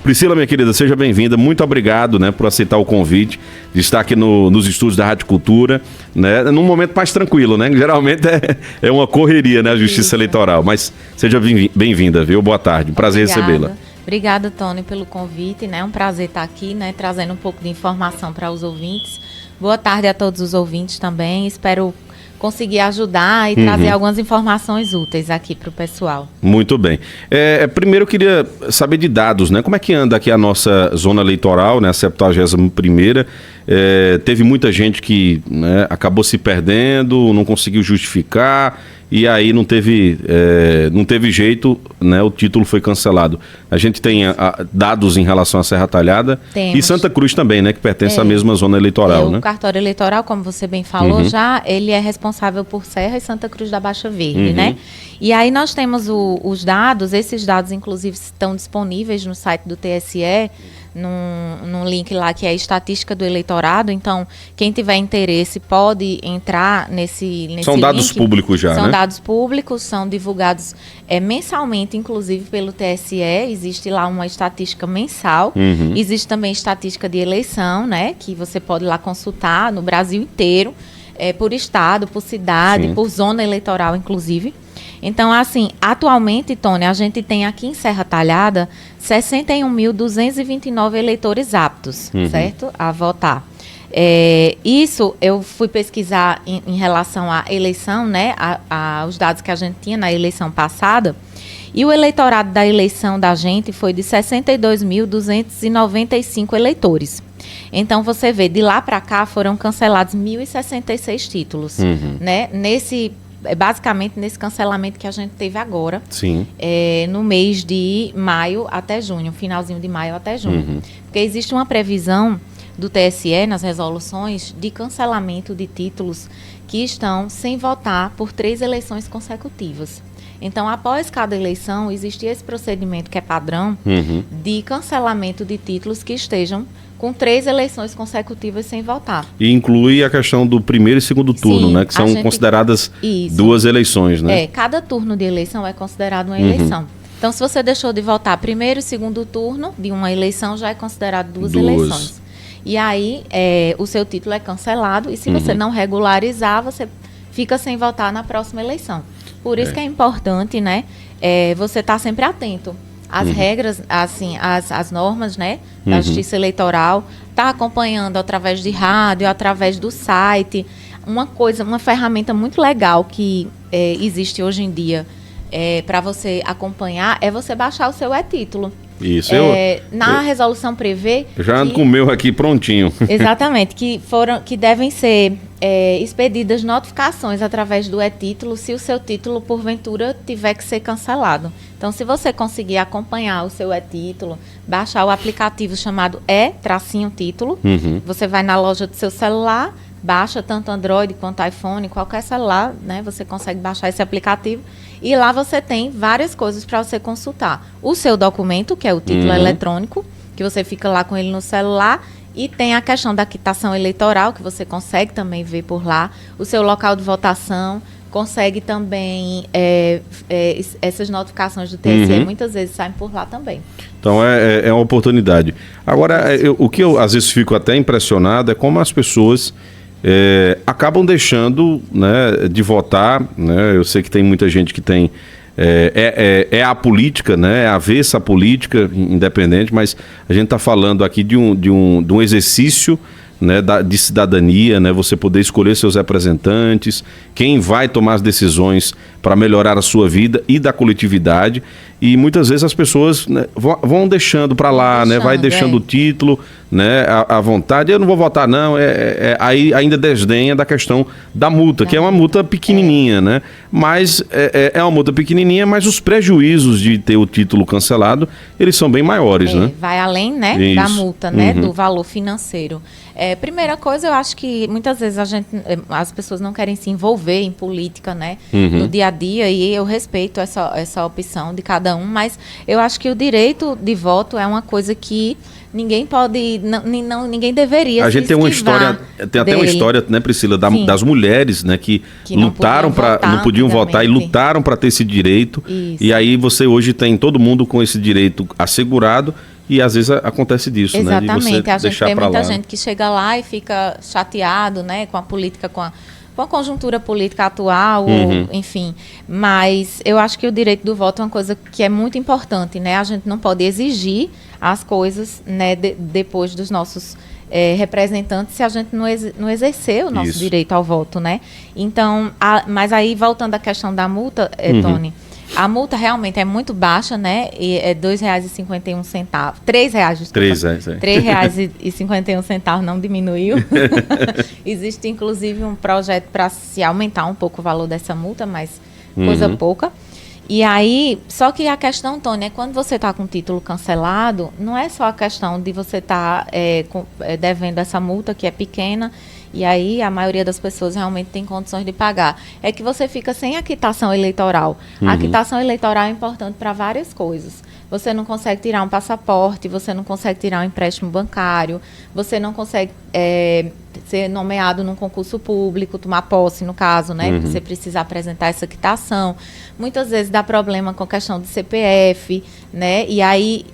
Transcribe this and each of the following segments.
Priscila, minha querida, seja bem-vinda. Muito obrigado, né, por aceitar o convite de estar aqui nos estúdios da Rádio Cultura, né, num momento mais tranquilo, né? Geralmente é uma correria, né, a Justiça Eleitoral. Mas seja bem-vinda, viu? Boa tarde. Prazer recebê-la. Obrigada, Tony, pelo convite, né? É um prazer estar aqui, né, trazendo um pouco de informação para os ouvintes. Boa tarde a todos os ouvintes também. Espero conseguir ajudar e trazer algumas informações úteis aqui para o pessoal. Muito bem. Primeiro eu queria saber de dados, né? Como é que anda aqui a nossa zona eleitoral, né? A 71ª. Teve muita gente que, né, acabou se perdendo, não conseguiu justificar e aí não teve jeito, né? O título foi cancelado. A gente tem dados em relação à Serra Talhada. Temos. E Santa Cruz também, né? Que pertence à mesma zona eleitoral, né? O cartório eleitoral, como você bem falou, ele é responsável por Serra e Santa Cruz da Baixa Verde, né? E aí nós temos os dados, esses dados inclusive estão disponíveis no site do TSE, num link lá que é a estatística do eleitorado. Então, quem tiver interesse pode entrar nesse São link. Dados públicos já, São né? Dados públicos, são divulgados mensalmente, inclusive pelo TSE. Existe lá uma estatística mensal. Existe também estatística de eleição, né? Que você pode lá consultar no Brasil inteiro, por estado, por cidade, por zona eleitoral, inclusive. Então, assim, atualmente, Tony, a gente tem aqui em Serra Talhada 61.229 eleitores aptos, certo? A votar. Isso eu fui pesquisar em relação à eleição, né? Os dados que a gente tinha na eleição passada. E o eleitorado da eleição da gente foi de 62.295 eleitores. Então, você vê, de lá para cá foram cancelados 1.066 títulos, né? Basicamente nesse cancelamento que a gente teve agora, no mês de maio até junho, finalzinho de maio até junho. Porque existe uma previsão do TSE nas resoluções de cancelamento de títulos que estão sem votar por 3 eleições consecutivas. Então, após cada eleição, existe esse procedimento que é padrão de cancelamento de títulos que estejam com 3 eleições consecutivas sem votar. E inclui a questão do primeiro e segundo turno, né? Que são consideradas 2 eleições, né? Cada turno de eleição é considerado uma eleição. Então, se você deixou de votar primeiro e segundo turno de uma eleição, já é considerado 2 eleições. E aí, o seu título é cancelado e se você não regularizar, você fica sem votar na próxima eleição. Por isso que é importante, né? Você estar sempre atento as regras, assim, as normas, né, da Justiça Eleitoral, tá acompanhando através de rádio, através do site. Uma ferramenta muito legal que existe hoje em dia para você acompanhar é você baixar o seu e-título. Isso, na resolução prevê... Eu já ando com o meu aqui prontinho. Exatamente, que devem ser expedidas notificações através do e-título se o seu título, porventura, tiver que ser cancelado. Então, se você conseguir acompanhar o seu e-título, baixar o aplicativo chamado E-título, você vai na loja do seu celular, baixa tanto Android quanto iPhone, qualquer celular, né? Você consegue baixar esse aplicativo e lá você tem várias coisas para você consultar. O seu documento, que é o título eletrônico, que você fica lá com ele no celular, e tem a questão da quitação eleitoral, que você consegue também ver por lá, o seu local de votação, consegue também, essas notificações do TSE, muitas vezes saem por lá também. Então é uma oportunidade. Agora, o que eu às vezes fico até impressionado é como as pessoas acabam deixando, né, de votar, né? Eu sei que tem muita gente que tem apolítica, né? É avessa à política independente, mas a gente está falando aqui de um exercício, né, de cidadania, né, você poder escolher seus representantes, quem vai tomar as decisões para melhorar a sua vida e da coletividade. E muitas vezes as pessoas, né, vão deixando para lá, né, vai deixando o título, né, à vontade. Eu não vou votar, não. Aí ainda desdenha da questão da multa, que é uma multa pequenininha, né? Mas é uma multa pequenininha, mas os prejuízos de ter o título cancelado, eles são bem maiores, né? Vai além, né, da multa, né, do valor financeiro. Primeira coisa, eu acho que muitas vezes as pessoas não querem se envolver em política, né, no dia a dia, e eu respeito essa opção de cada um, mas eu acho que o direito de voto é uma coisa que ninguém pode, ninguém deveria se esquivar. A gente tem uma história, tem até uma história, né, Priscila, das mulheres, né, que lutaram não podiam votar e lutaram para ter esse direito. Isso. E aí você hoje tem todo mundo com esse direito assegurado E às vezes acontece disso, exatamente, né? De você a gente deixar tem pra muita lá. gente que chega lá e fica chateado, né, com a política, com a conjuntura política atual, ou, enfim. Mas eu acho que o direito do voto é uma coisa que é muito importante, né? A gente não pode exigir as coisas, né, depois dos nossos representantes se a gente não exercer o nosso direito ao voto, né? Então, mas aí, voltando à questão da multa, Tony, a multa realmente é muito baixa, né? E é R$ 2,51. R$ 3, desculpa. R$ 3,51 não diminuiu. Existe, inclusive, um projeto para se aumentar um pouco o valor dessa multa, mas coisa pouca. E aí, só que a questão, Tony, é quando você está com o título cancelado, não é só a questão de você estar devendo essa multa, que é pequena, e aí a maioria das pessoas realmente tem condições de pagar. É que você fica sem a quitação eleitoral. A quitação eleitoral é importante para várias coisas. Você não consegue tirar um passaporte, você não consegue tirar um empréstimo bancário, você não consegue ser nomeado num concurso público, tomar posse, no caso, né? Você precisa apresentar essa quitação. Muitas vezes dá problema com a questão do CPF, né? E aí,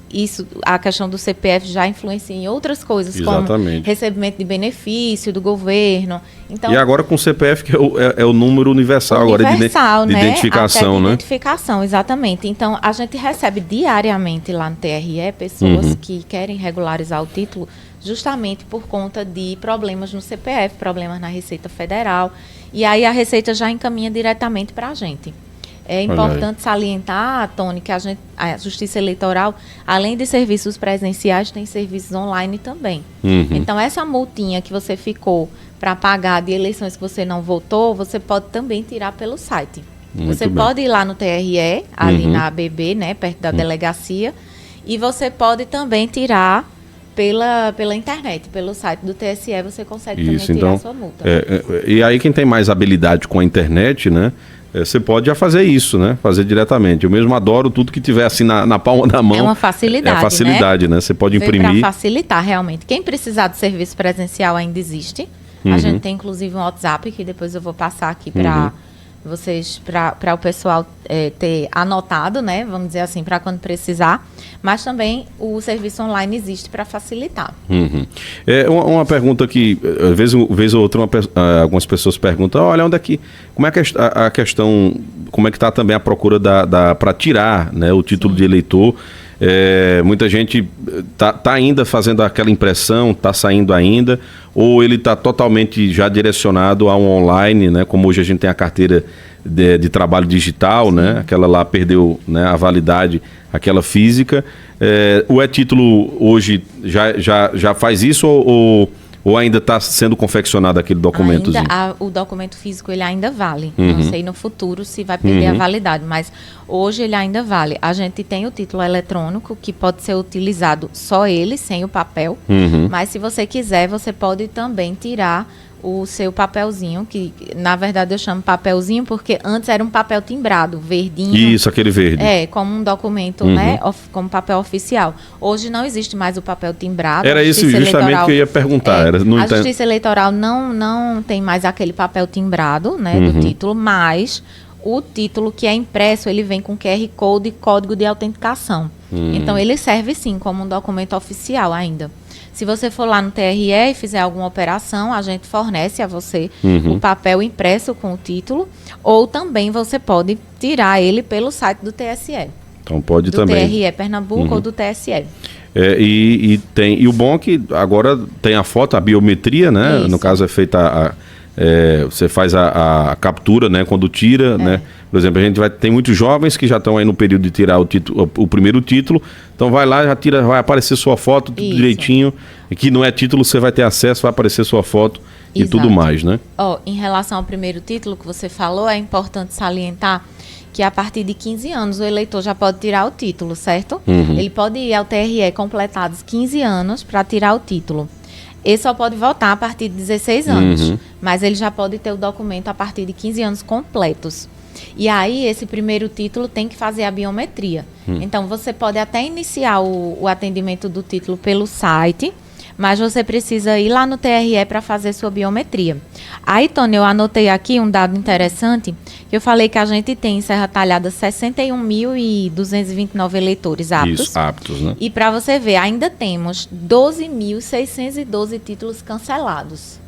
a questão do CPF já influencia em outras coisas, exatamente, como recebimento de benefício do governo. Então, e agora com o CPF, que é o número universal agora de identificação, até de né? identificação, exatamente. Então, a gente recebe diariamente lá no TRE pessoas que querem regularizar o título justamente por conta de problemas no CPF, problemas na Receita Federal. E aí a Receita já encaminha diretamente para a gente. É importante salientar, Tony, que a Justiça Eleitoral, além de serviços presenciais, tem serviços online também. Então, essa multinha que você ficou para pagar de eleições que você não votou, você pode também tirar pelo site. Você pode ir lá no TRE, ali na ABB, né, perto da delegacia, e você pode também tirar pela internet, pelo site do TSE, você consegue também tirar a sua multa. E aí quem tem mais habilidade com a internet, né, você pode já fazer isso, né, fazer diretamente. Eu mesmo adoro tudo que tiver assim na palma da mão. É uma facilidade, facilidade, né? Você pode imprimir. Para facilitar, realmente. Quem precisar do serviço presencial ainda existe. A gente tem, inclusive, um WhatsApp, que depois eu vou passar aqui para vocês, para o pessoal ter anotado, né? Vamos dizer assim, para quando precisar. Mas também o serviço online existe para facilitar. Uma pergunta que, vez ou outra, algumas pessoas perguntam, olha, como é que a questão, como é que está também a procura para tirar, né, o título de eleitor? Muita gente tá ainda fazendo aquela impressão, está saindo ainda, ou ele está totalmente já direcionado a um online, né? Como hoje a gente tem a carteira de trabalho digital, né? Aquela lá perdeu, né, a validade, aquela física. O e-título hoje já faz isso ou ainda está sendo confeccionado aquele documentozinho? O documento físico ele ainda vale. Não sei no futuro se vai perder a validade, mas hoje ele ainda vale. A gente tem o título eletrônico que pode ser utilizado só ele, sem o papel. Mas se você quiser, você pode também tirar o seu papelzinho, que na verdade eu chamo papelzinho porque antes era um papel timbrado, verdinho. Isso, aquele verde. Como um documento, né, como papel oficial. Hoje não existe mais o papel timbrado. Era isso justamente que eu ia perguntar. A Justiça Eleitoral não tem mais aquele papel timbrado, né, do título, mas o título que é impresso, ele vem com QR Code e código de autenticação. Então ele serve sim como um documento oficial ainda. Se você for lá no TRE e fizer alguma operação, a gente fornece a você o papel impresso com o título, ou também você pode tirar ele pelo site do TSE. Então pode do também. Do TRE Pernambuco ou do TSE. E o bom é que agora tem a foto, a biometria, né? Isso. No caso é feita você faz a captura, né? Quando tira, né? Por exemplo, tem muitos jovens que já estão aí no período de tirar o primeiro título. Então vai lá, já tira, vai aparecer sua foto, tudo direitinho. E que não é título, você vai ter acesso, vai aparecer sua foto. Exato. E tudo mais, né? Em relação ao primeiro título que você falou, é importante salientar que a partir de 15 anos o eleitor já pode tirar o título, certo? Ele pode ir ao TRE completados 15 anos para tirar o título. Ele só pode votar a partir de 16 anos, mas ele já pode ter o documento a partir de 15 anos completos. E aí, esse primeiro título tem que fazer a biometria. Então, você pode até iniciar o atendimento do título pelo site, mas você precisa ir lá no TRE para fazer sua biometria. Aí, Tony, eu anotei aqui um dado interessante, que eu falei que a gente tem em Serra Talhada 61.229 eleitores aptos. Isso, aptos, né? E para você ver, ainda temos 12.612 títulos cancelados.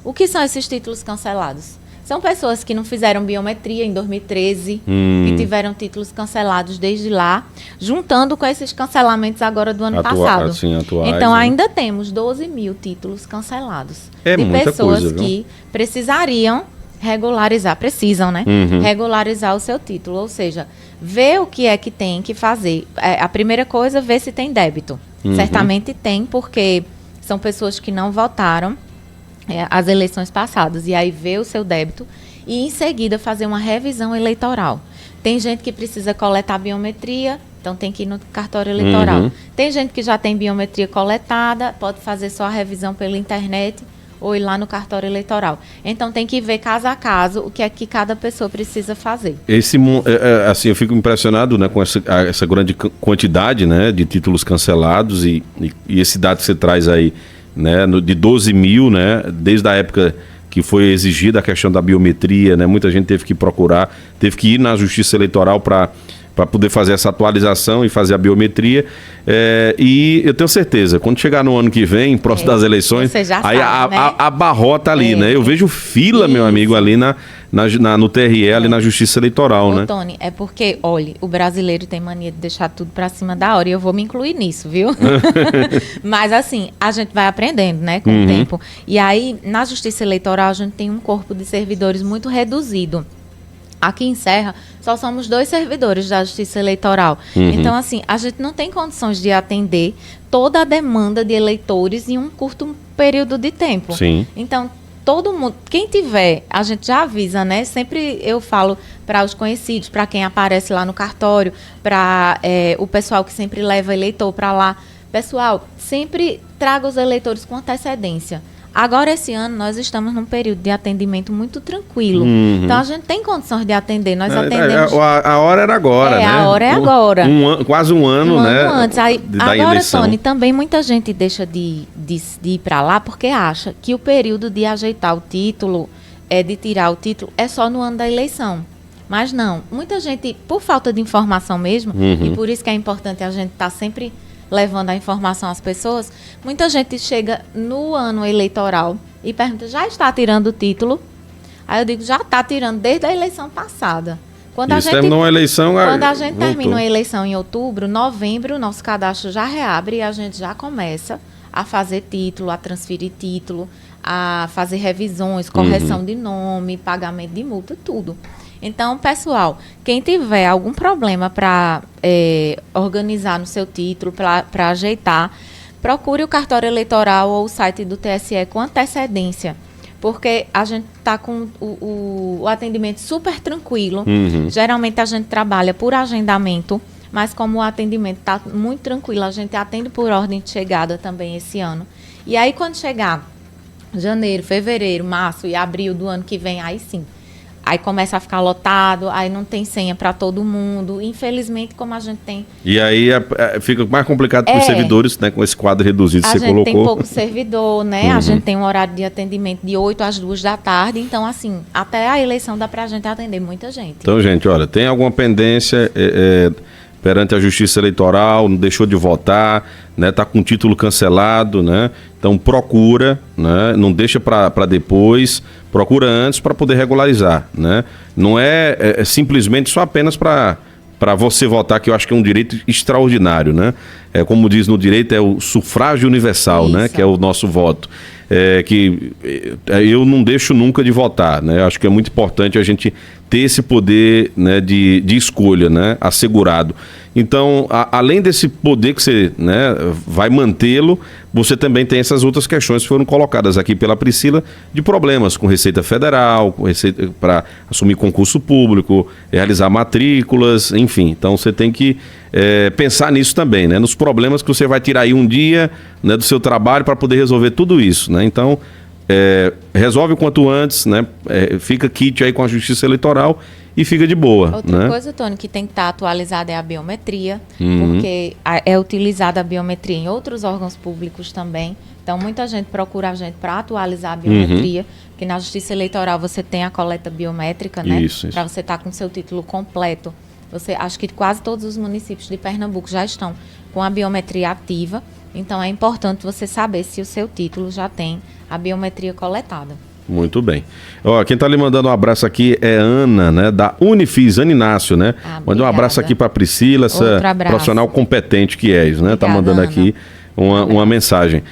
O que são esses títulos cancelados? São pessoas que não fizeram biometria em 2013, que tiveram títulos cancelados desde lá, juntando com esses cancelamentos agora do ano passado. Assim, atuais, então, né? ainda temos 12 mil títulos cancelados. É de muita pessoas coisa, viu? que precisam, né? Regularizar o seu título. Ou seja, ver o que é que tem que fazer. A primeira coisa, ver se tem débito. Certamente tem, porque são pessoas que não votaram as eleições passadas, e aí ver o seu débito e em seguida fazer uma revisão eleitoral. Tem gente que precisa coletar biometria, então tem que ir no cartório eleitoral. Tem gente que já tem biometria coletada, pode fazer só a revisão pela internet ou ir lá no cartório eleitoral. Então tem que ver caso a caso o que é que cada pessoa precisa fazer. Assim, eu fico impressionado, né, com essa grande quantidade, né, de títulos cancelados e esse dado que você traz aí, né, de 12 mil, né, desde a época que foi exigida a questão da biometria, né, muita gente teve que procurar, teve que ir na Justiça Eleitoral para poder fazer essa atualização e fazer a biometria, e eu tenho certeza, quando chegar no ano que vem, próximo das eleições, aí sabe, né? Abarrota ali, né, eu vejo fila, Isso. meu amigo, ali no TRE, ali na Justiça Eleitoral, né? Tony, é porque, olha, o brasileiro tem mania de deixar tudo pra cima da hora, e eu vou me incluir nisso, viu? Mas assim, a gente vai aprendendo, né, com o tempo. E aí, na Justiça Eleitoral, a gente tem um corpo de servidores muito reduzido. Aqui em Serra, só somos 2 servidores da Justiça Eleitoral. Então, assim, a gente não tem condições de atender toda a demanda de eleitores em um curto período de tempo. Sim. Então, todo mundo, quem tiver, a gente já avisa, né? Sempre eu falo para os conhecidos, para quem aparece lá no cartório, para o pessoal que sempre leva eleitor para lá. Pessoal, sempre traga os eleitores com antecedência. Agora, esse ano, nós estamos num período de atendimento muito tranquilo. Então, a gente tem condições de atender. Nós atendemos... A hora era agora, né? A hora é agora. Quase um ano, né? Antes. Aí, da agora, eleição. Tony, também muita gente deixa de ir para lá porque acha que o período de ajeitar o título, de tirar o título, é só no ano da eleição. Mas não. Muita gente, por falta de informação mesmo, e por isso que é importante a gente estar sempre levando a informação às pessoas, muita gente chega no ano eleitoral e pergunta, já está tirando o título? Aí eu digo, já está tirando desde a eleição passada. Quando a gente termina a eleição em outubro, novembro, nosso cadastro já reabre e a gente já começa a fazer título, a transferir título, a fazer revisões, correção de nome, pagamento de multa, tudo. Então, pessoal, quem tiver algum problema para organizar no seu título, para ajeitar, procure o cartório eleitoral ou o site do TSE com antecedência, porque a gente está com o atendimento super tranquilo. Geralmente a gente trabalha por agendamento, mas como o atendimento está muito tranquilo, a gente atende por ordem de chegada também esse ano. E aí, quando chegar janeiro, fevereiro, março e abril do ano que vem, aí sim. Aí começa a ficar lotado, aí não tem senha para todo mundo. Infelizmente, como a gente tem... E aí fica mais complicado para os servidores, né? Com esse quadro reduzido que você colocou. A gente tem pouco servidor, né? A gente tem um horário de atendimento de 8 às 2 da tarde. Então, assim, até a eleição dá para a gente atender muita gente. Então, gente, olha, tem alguma pendência perante a Justiça Eleitoral, não deixou de votar, né? Tá com o título cancelado, né? Então procura, né? Não deixa para depois, procura antes para poder regularizar, né? Não é simplesmente só apenas para você votar, que eu acho que é um direito extraordinário, né? Como diz no direito, é o sufrágio universal, né? Que é o nosso voto. Que eu não deixo nunca de votar, né? Acho que é muito importante a gente ter esse poder, né, de escolha, né, assegurado. Então, além desse poder que você, né, vai mantê-lo, você também tem essas outras questões que foram colocadas aqui pela Priscila, de problemas com Receita Federal, com Receita para assumir concurso público, realizar matrículas, enfim. Então, você tem que pensar nisso também, né, nos problemas que você vai tirar aí um dia, né, do seu trabalho para poder resolver tudo isso, né? Então, resolve o quanto antes, né? Fica kit aí com a Justiça Eleitoral e fica de boa. Outra né? coisa, Tony, que tem que estar atualizada é a biometria, Uhum. porque é utilizada a biometria em outros órgãos públicos também. Então, muita gente procura a gente para atualizar a biometria, porque na Justiça Eleitoral você tem a coleta biométrica, né? Isso. Para você estar com o seu título completo. Acho que quase todos os municípios de Pernambuco já estão com a biometria ativa. Então, é importante você saber se o seu título já tem a biometria coletada. Muito bem. Ó, quem tá lhe mandando um abraço aqui é Ana, né? Da Unifis, Ana Inácio, né? Manda um abraço aqui para Priscila, essa profissional competente que és, né? Tá mandando aqui uma mensagem.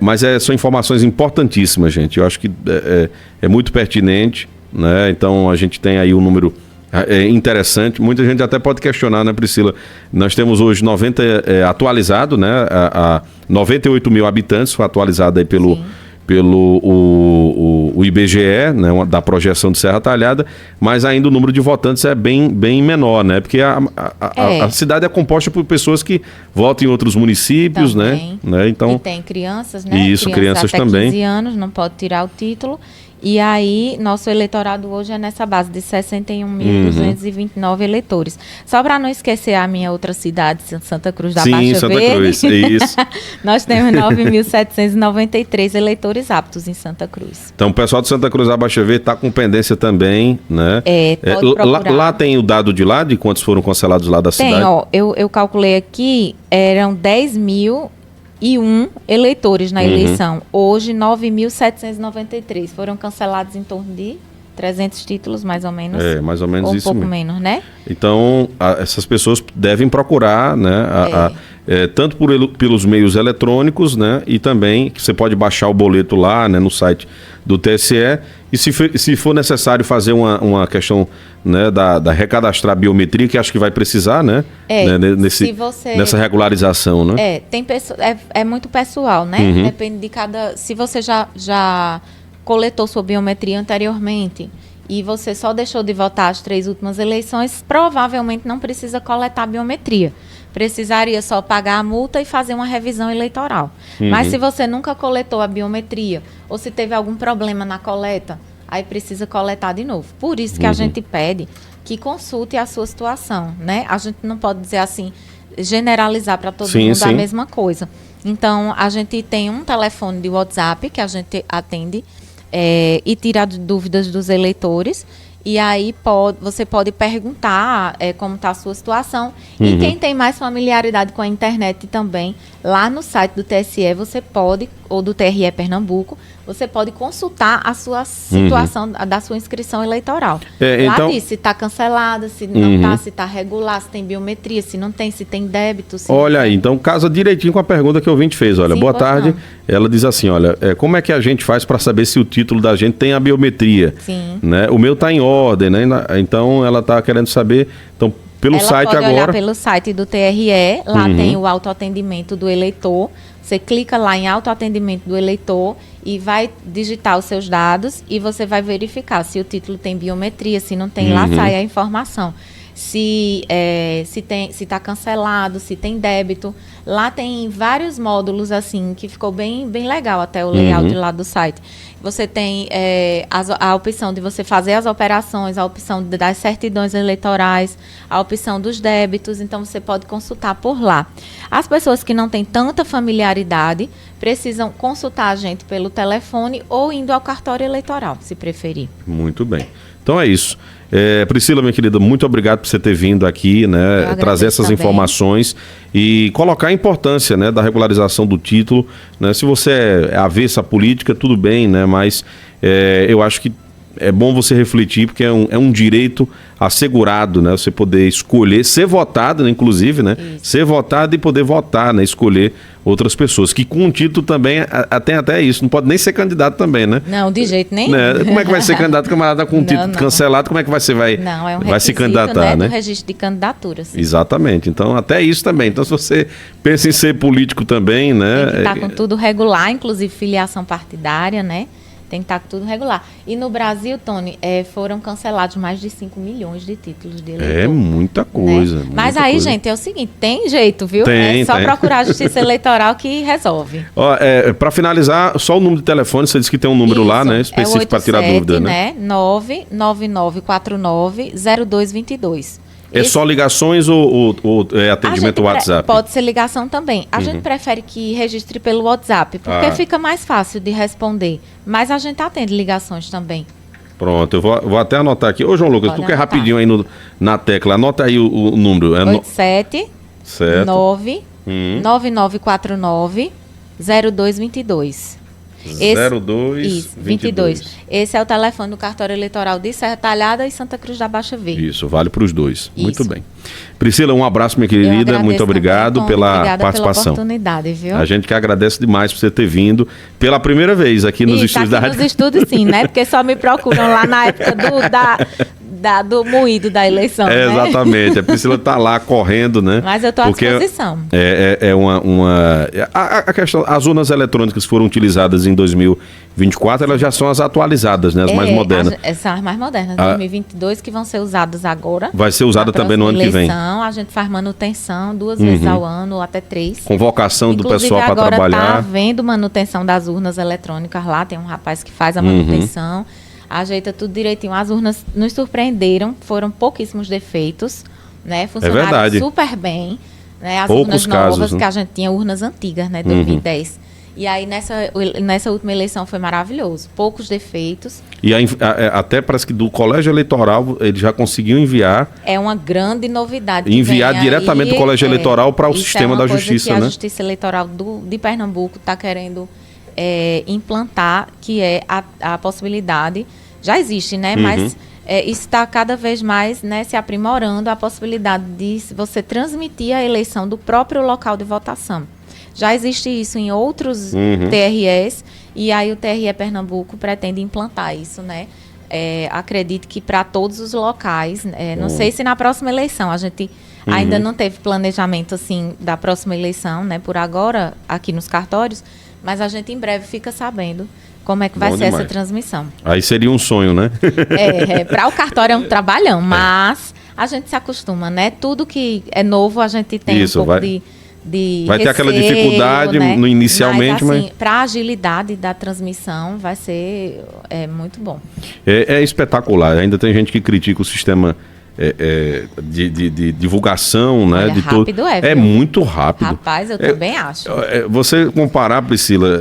Mas são informações importantíssimas, gente. Eu acho que é muito pertinente, né? Então a gente tem aí um número interessante. Muita gente até pode questionar, né, Priscila? Nós temos hoje 90 atualizado, né? A 98 mil habitantes, foi atualizado aí pelo o IBGE, né, da projeção de Serra Talhada, mas ainda o número de votantes é bem menor, né? Porque a cidade é composta por pessoas que votam em outros municípios, também, né? Então, e tem crianças, né? Isso, crianças até também. 15 anos, não pode tirar o título. E aí, nosso eleitorado hoje é nessa base de 61.229 eleitores. Só para não esquecer a minha outra cidade, Santa Cruz da Baixa Verde. Sim, Santa Cruz, isso. Nós temos 9.793 eleitores aptos em Santa Cruz. Então, o pessoal de Santa Cruz da Baixa Verde está com pendência também, né? Pode procurar. Lá tem o dado de lá, de quantos foram cancelados lá da cidade? Tem, ó, eu calculei aqui, eram 10.001 eleitores na eleição. Hoje, 9.793. Foram cancelados em torno de 300 títulos, mais ou menos. Mais ou menos ou isso um pouco mesmo. menos, né? Então, essas pessoas devem procurar, né? Tanto pelos meios eletrônicos, né? E também que você pode baixar o boleto lá, né? No site do TSE. E se for necessário fazer uma questão, né, da recadastrar biometria, que acho que vai precisar, né? Nessa regularização, né? Tem pessoa, é muito pessoal, né? Depende de cada... Se você já coletou sua biometria anteriormente e você só deixou de votar as 3 últimas eleições, provavelmente não precisa coletar biometria. Precisaria só pagar a multa e fazer uma revisão eleitoral. Mas se você nunca coletou a biometria ou se teve algum problema na coleta, aí precisa coletar de novo. Por isso que a gente pede que consulte a sua situação, né? A gente não pode dizer assim, generalizar para todo mundo a mesma coisa. Então, a gente tem um telefone de WhatsApp que a gente atende e tira dúvidas dos eleitores. E aí você pode perguntar como está a sua situação. E quem tem mais familiaridade com a internet também, lá no site do TSE, você pode, ou do TRE Pernambuco, você pode consultar a sua situação da sua inscrição eleitoral. Lá então... diz se está cancelada, se não está, se está regular, se tem biometria, se não tem, se tem débito. Olha aí, então casa direitinho com a pergunta que o ouvinte fez. Olha, boa tarde. Não. Ela diz assim, olha, como é que a gente faz para saber se o título da gente tem a biometria? Sim. Né? O meu está em ordem, né? Então ela está querendo saber. Então, pelo site pode agora. Olhar pelo site do TRE, lá tem o autoatendimento do eleitor. Você clica lá em autoatendimento do eleitor e vai digitar os seus dados e você vai verificar se o título tem biometria, se não tem, lá sai a informação. Se está cancelado, se tem débito. Lá tem vários módulos, assim, que ficou bem legal até o layout lá do site. Você tem a opção de você fazer as operações, a opção das certidões eleitorais, a opção dos débitos, então você pode consultar por lá. As pessoas que não têm tanta familiaridade precisam consultar a gente pelo telefone ou indo ao cartório eleitoral, se preferir. Muito bem. Então é isso. Priscila, minha querida, muito obrigado por você ter vindo aqui, né, trazer essas informações e colocar a importância, né, da regularização do título, né? Se você é avessa à política, tudo bem, né, mas eu acho que é bom você refletir, porque é um direito assegurado, né? Você poder escolher, ser votado, né, inclusive, né? Isso. Ser votado e poder votar, né? Escolher outras pessoas, que com um título também tem até isso, não pode nem ser candidato também, né? Não, de jeito nenhum. Né? Como é que vai ser candidato, camarada com um título cancelado, como é que vai Não, é um vai se candidatar, né? Do registro de candidatura. Sim. Exatamente, então até isso também. Então se você pensa em ser político também, né? Tem que estar com tudo regular, inclusive filiação partidária, né? Tem que estar tudo regular. E no Brasil, Tony, foram cancelados mais de 5 milhões de títulos de eleitor. É muita coisa. Né? Mas aí, gente, é o seguinte, tem jeito, viu? Tem, é só procurar a Justiça Eleitoral que resolve. Para finalizar, só o número de telefone, você disse que tem um número lá, né? Específico para tirar dúvida, né? 99949-0222. É só ligações ou atendimento WhatsApp? Pode ser ligação também. A gente prefere que registre pelo WhatsApp, porque fica mais fácil de responder. Mas a gente atende ligações também. Pronto, eu vou até anotar aqui. Ô, João Lucas, tu quer rapidinho aí na tecla, anota aí o número. 87 9 9949 0222. 0222. Esse é o telefone do cartório eleitoral de Serra Talhada e Santa Cruz da Baixa Verde. Isso, vale para os dois. Isso. Muito bem. Priscila, um abraço, minha querida. Muito obrigado pela participação. Pela oportunidade, viu? A gente que agradece demais por você ter vindo pela primeira vez aqui nos estúdios da rádio. Nos estúdios, sim, né? Porque só me procuram lá na época do moído da eleição, né? Exatamente. A Priscila está lá correndo, né? Mas eu estou à disposição. A questão, as urnas eletrônicas que foram utilizadas em 2024, elas já são as atualizadas, né? As mais modernas. São as mais modernas. 2022 que vão ser usadas agora. Vai ser usada também no ano que vem. A gente faz manutenção 2 vezes ao ano, ou até 3. Convocação do pessoal para trabalhar. Agora está havendo manutenção das urnas eletrônicas lá. Tem um rapaz que faz a manutenção. Ajeita tudo direitinho. As urnas nos surpreenderam, foram pouquíssimos defeitos, né? Funcionaram super bem, né? As Poucos urnas novas, casos, né? que a gente tinha urnas antigas, né? 2010. E aí, nessa última eleição foi maravilhoso. Poucos defeitos. E até parece que do Colégio Eleitoral ele já conseguiu enviar. É uma grande novidade. Enviar diretamente do Colégio Eleitoral para o sistema da Justiça, né? A Justiça Eleitoral de Pernambuco está querendo implantar, que é a possibilidade. Já existe, né? Mas isso está cada vez mais, né, se aprimorando, a possibilidade de você transmitir a eleição do próprio local de votação. Já existe isso em outros TREs, e aí o TRE Pernambuco pretende implantar isso, né? Acredito que para todos os locais, não sei se na próxima eleição, a gente ainda não teve planejamento assim da próxima eleição, né? Por agora, aqui nos cartórios, mas a gente em breve fica sabendo como é que vai ser essa transmissão. Aí seria um sonho, né? Para o cartório é um trabalhão, mas a gente se acostuma, né? Tudo que é novo a gente tem isso, um pouco de vai ter aquela dificuldade, né? Inicialmente, mas para a agilidade da transmissão vai ser muito bom. É espetacular. Ainda tem gente que critica o sistema de divulgação, né? Olha, rápido é muito rápido. Rapaz, eu também acho. Você comparar, Priscila,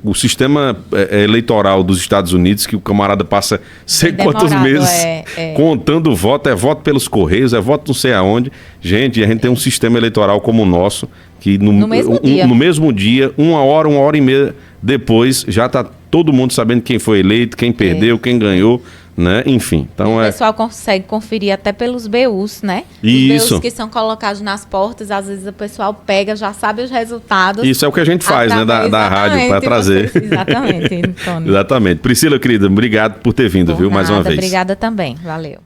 o sistema eleitoral dos Estados Unidos, que o camarada passa sei quantos meses contando voto, é voto pelos Correios, é voto não sei aonde. Gente, a gente tem um sistema eleitoral como o nosso, que no mesmo dia, uma hora e meia depois, já está todo mundo sabendo quem foi eleito, quem perdeu, quem ganhou, né? Enfim. Então o pessoal consegue conferir até pelos BUs, né? Isso. Os BUs que são colocados nas portas, às vezes o pessoal pega, já sabe os resultados. Isso é o que a gente faz, né? Da rádio, para trazer. Exatamente, Antônio. Exatamente. Priscila, querida, obrigado por ter vindo, viu? Mais uma vez. Obrigada também. Valeu.